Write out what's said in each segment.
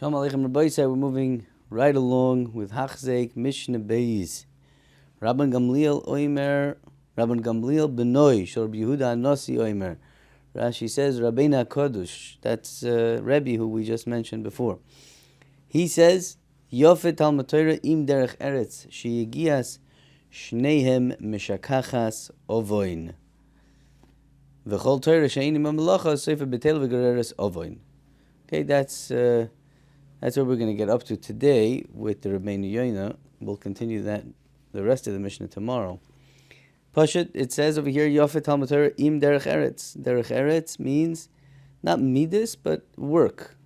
Shalom Aleichem Rabbi said we're moving right along with Hachzeik Mishnah Beis. Rabban Gamliel Oimer, Rabban Gamliel Benoi, Shor Yehuda Nasi Oimer. Rashi says Rabbeinu Kodush. That's Rebbe who we just mentioned before. He says Yofet Talmud Torah im derech eretz sheyigias shnehem meshakachas ovoin. V'chol Torah she'eini mamelacha sefer betel v'gereres ovoin. Okay, that's what we're going to get up to today with the Rabbeinu Yoina. We'll continue that the rest of the Mishnah tomorrow. Pashut, it says over here, Yofet Talmud Torah im derech eretz. Derech eretz means not midas, but work.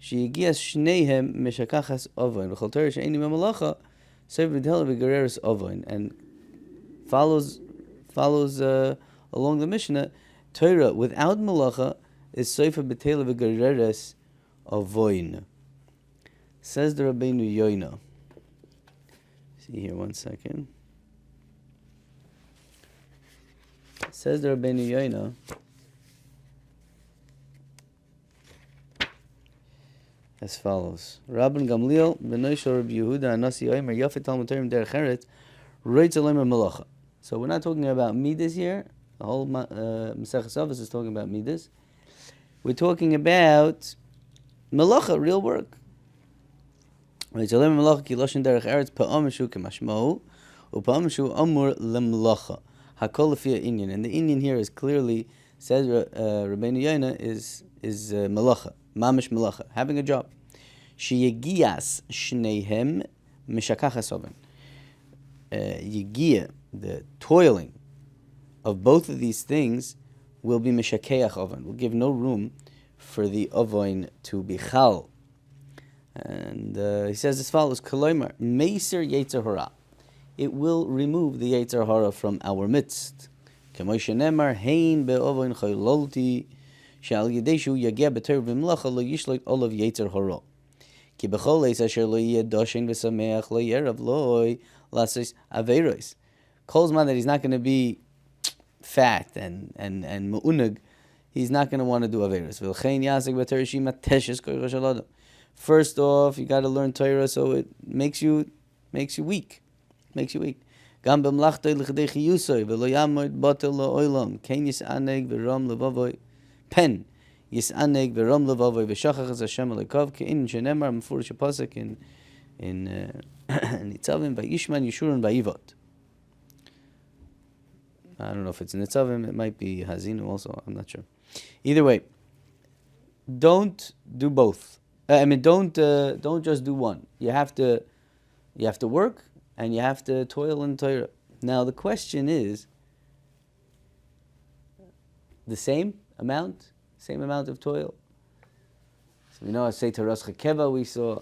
Sheyigias shnehem meshakachas ovoin. V'chol Torah she'eini mamelacha sefer betel v'gereres ovoin. And follows along the Mishnah, Torah without malacha is sefer betel v'gereres ovoin. Says the Rabbeinu Yoina. See here, one second. Says the Rabbeinu Yoina. As follows: Rabban Gamliel b'noi shel Rabbi Yehuda Nasi Oimer Yofet Talmud Torah derech eretz roitz alemer malacha. So we're not talking about midas here. The whole Maseches Avos is talking about midas. We're talking about malacha, real work. Roitz alemer malacha ki loshen derech eretz pa'amishu k'mashmou u'pa'amishu amur lemlacha hakol lefi ha'inyan. And the Indian here is clearly says Rabbeinu Yoina is malacha, mamish malacha, having a job. Sheyegias shnehem mishakachas oven. Yegia, the toiling of both of these things will be mishakeach oven, will give no room for the oven to be chal. And he says as follows: Koloimer meiser yetzer hara. It will remove the yetzer hara from our midst. K'moshe nemar hein be'oven chaylolti she'al yedeshu yageh b'tor v'mlacha lo yishlot olav yetzer hara. Ki b'chol eis asher lo yeh doshen v'sameach lo yerav loy lasis averos. Kolzman that he's not going to be fat and mu'unag, he's not going to want to do averos. V'lchein yasek b'tor shima teshes koyrosh alado. First off, you got to learn Torah, so it makes you weak. Gam b'mlachtoi l'chadei chiyusoi v'lo yamod batel la'olam ken yis'aneg v'ram levavoy pen yis'aneg v'ram levavoy v'shachach Hashem alekov ke'in shenemar mefurish pasuk in Nitzavim v'yishman yishurun v'yivot. I don't know if it's in Nitzavim, it might be Hazinu also, I'm not sure. Either way, don't do both. Don't just do one. You have to work and you have to toil in Torah. Now the question is, the same amount of toil. So we know, say Taras Chakeva, we saw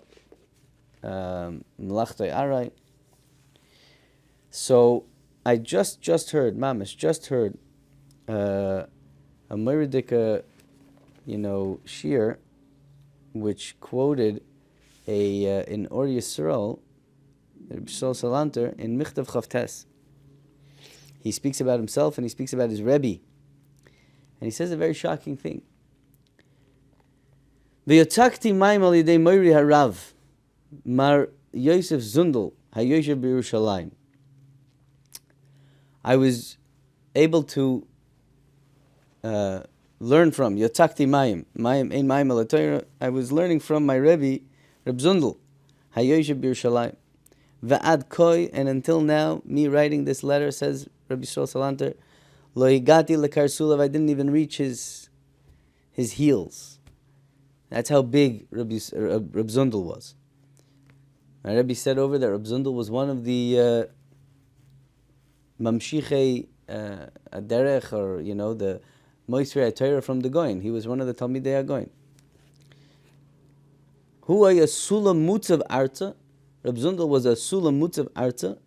Melachtoi Arai. So I just heard a Meridika, shir, which quoted in Or Yisrael, Rabbi Yisrael Salanter, in Michtav Chavtes. He speaks about himself and he speaks about his Rebbe. And he says a very shocking thing. V'yotzakti mayim al yidei moiri harav, Mar Yosef Zundel, hayoshev b'Yerushalayim. I was able to learn from Yotzakti Mayim ein Mayim al Torah. I was learning from my Rebbe, Reb Zundel, hayoshev b'Yerushalayim. Va'ad koi, and until now, me writing this letter, says Rabbi Yisrael Salanter, lo higati lekarsulav, I didn't even reach his heels. That's how big Reb Zundel was. My Rebbe said over that Reb Zundel was one of the mamshichei derech, or the Moisrei Torah from the Goin. He was one of the Talmidei HaGoin. Hu haya sulam mutzav arta. Reb Zundel was a sulam mutzav arta.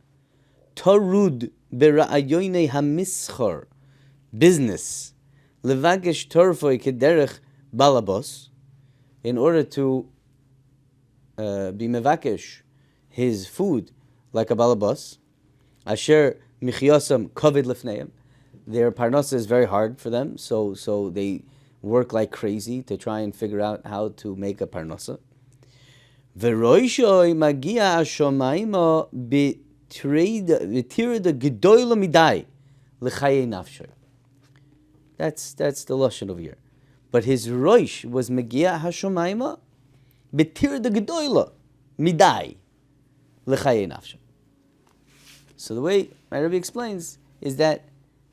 Tarud bera'ayoynei hamischar, business. Levagesh torfoi kederech balabos, in order to be mevakesh his food like a balabos. Asher michyosam kovid lefneim. Their parnasa is very hard for them, so they work like crazy to try and figure out how to make a parnasa. V'roishoi magia hashomayma b'tirida gedoyla midai l'chaye nafshoy. That's the lashon over here. But his roish was magia hashomayma b'tirida gedoyla midai l'chaye nafshoy. So the way my Rebbe explains is that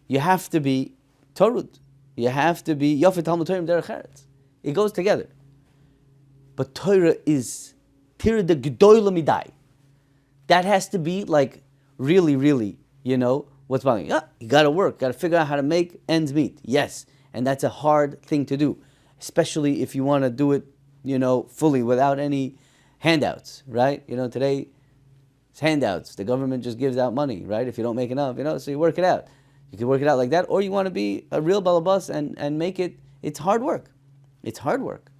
you have to be torud. You have to be yafet talmud Torah derech eretz. It goes together. But Torah is tirda gedoyla midai. That has to be like really, really, what's wrong? Yeah, you got to work, got to figure out how to make ends meet. Yes, and that's a hard thing to do, especially if you want to do it, fully without any handouts, right? Today it's handouts. The government just gives out money, right? If you don't make enough, so you work it out. You can work it out like that, or you want to be a real balabas and make it. It's hard work. It's hard work,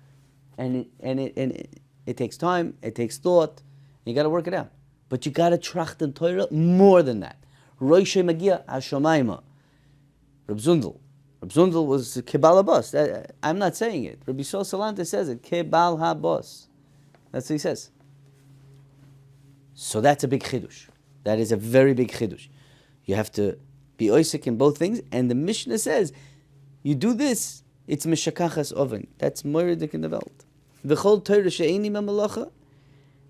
and it takes time. It takes thought. You got to work it out. But you got to trachten Torah more than that. Roishe Magia Hashomayma. Reb Zundel. Reb Zundel was Kebal Habus. I'm not saying it. Rabbi Yisrael Salanta says it. Kebal Habus. That's what he says. So that's a big chidush. That is a very big chidush. You have to be oisik in both things. And the Mishnah says, you do this, it's mishakachas oven. That's moiridik in the Welt. V'chol Torah she'eni ma'malacha.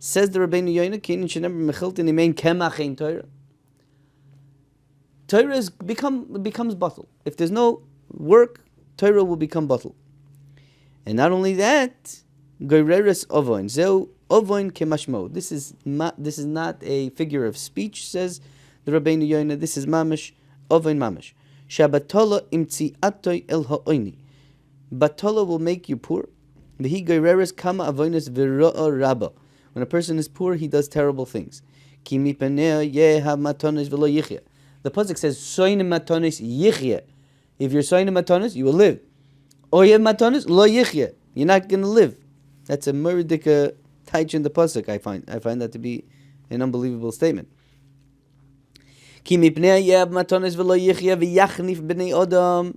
Says the Rabbeinu Yoina, Keinin she'nemer mechiltin imein kemach ein Torah. Torah becomes bottle. If there's no work, Torah will become bottle. And not only that, goreres ovoin. Zeu ovoin kemashmo. This is not a figure of speech, says the Rabbeinu Yoina. This is mamish, ovoin mamish. Shabatola imtzi'atoi el ha'oini. Batola will make you poor. V'hi goreres kama avoinas v'ro'a rabba. When a person is poor, he does terrible things. Ki mipaneh yeha matonis v'lo yichya. The pasuk says, "Soinim matonis yichya." If you're soinim matonis, you will live. Oyev matonis lo yichya. You're not going to live. That's a muridika taich in the pasuk. I find that to be an unbelievable statement. Ki mipnei yeha matonis v'lo yichya v'yachnif b'nei odam.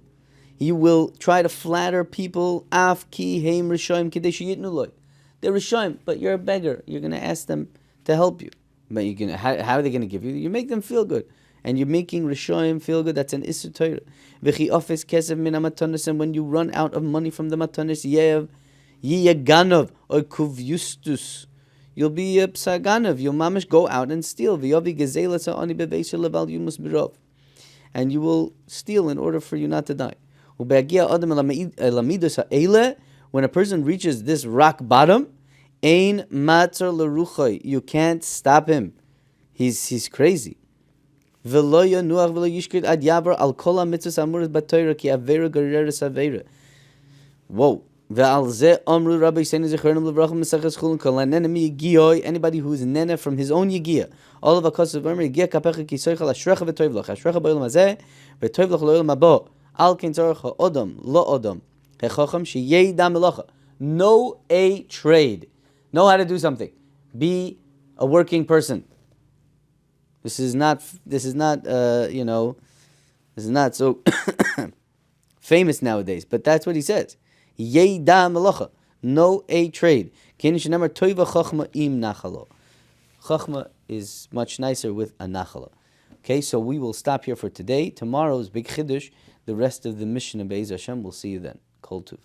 You will try to flatter people. Af ki heim rishoyim kidei sheyitnu loy. They're Rishoyim, but you're a beggar. You're going to ask them to help you. But how are they going to give you? You make them feel good. And you're making Rishoyim feel good. That's an Isur Torah. V'chi ofes kesef min ha-matonis. And when you run out of money from the matonis, yiyaganov or kuvyustus. You'll be a psaganov. You'll mamish go out and steal. V'yovi gezelas ha'ani beveisha leval yumus birov. And you will steal in order for you not to die. U'be'agia adam elamidus ha'ele. When a person reaches this rock bottom, ein matzar leruchay, you can't stop him. He's crazy. V'lo yanuach v'lo yishkid ad yavar al kol hamitzvos amuras b'Torah ki avera gereres avera. Whoa. Ve'al zeh amru Rabbi Yisrael zechernam levracha mesachas chulin kol hanenemi yigiyoi. Anybody who is nene from his own yigiya. All of a kosav amru yigiya kapecha ki soichal ashrecha v'toiv lach. Ashrecha b'olam hazeh v'toiv lach lo'olam habo. Al kein tzorach ha'odam lo odam. Know a trade. Know how to do something. Be a working person. This is not so famous nowadays, but that's what he says. Know a trade. Chachma is much nicer with a nachala. Okay, so we will stop here for today. Tomorrow's big chiddush. The rest of the Mishnah Be'ez Hashem. We'll see you then. Kol Tuv.